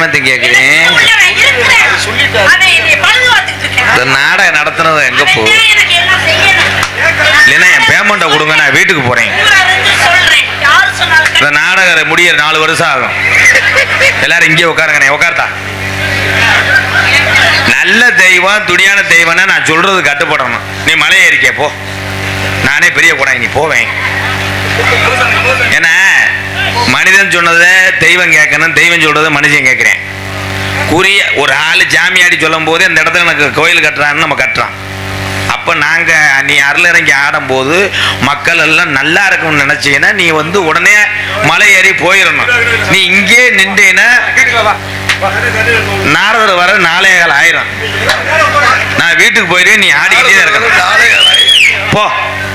என்னமத்தையும் கேட்குறேன். இந்த நாடகம் நடத்துனது எங்க போ இல்லைன்னா என் பேமெண்ட்டை கொடுங்க, நான் வீட்டுக்கு போறேன். இந்த நாடகம் முடிய 4 வருஷம் ஆகும். எல்லாரும் இங்கே உட்காருங்க. உட்கார்த்தா நல்ல தெய்வம் துடியான தெய்வம்னா நான் சொல்றது கட்டுப்படணும். நீ மலை ஏறிக்க போ, நானே பெரிய கூட நீ போவேன். ஏன்னா மனிதன் சொன்னதை தெய்வம் கேட்கணும், தெய்வம் சொல்றதை மனுஷன் கேட்கிறேன். குறிய ஒரு ஆள் ஜாமியாடி சொல்லும் போது அந்த இடத்துல எனக்கு கோயில் கட்டுறான்னு நம்ம கட்டுறான். அப்போ நாங்கள் நீ அருளிறங்கி ஆடும்போது மக்கள் எல்லாம் நல்லா இருக்கும்னு நினச்சிங்கன்னா நீ உடனே மலை ஏறி போயிடணும். நீ இங்கே நின்றேன்னா நாரதர் வர 4,000 ஆயிரம். நான் வீட்டுக்கு போயிட்டு நீ ஆடிக்கிட்டே இருக்கணும். போ.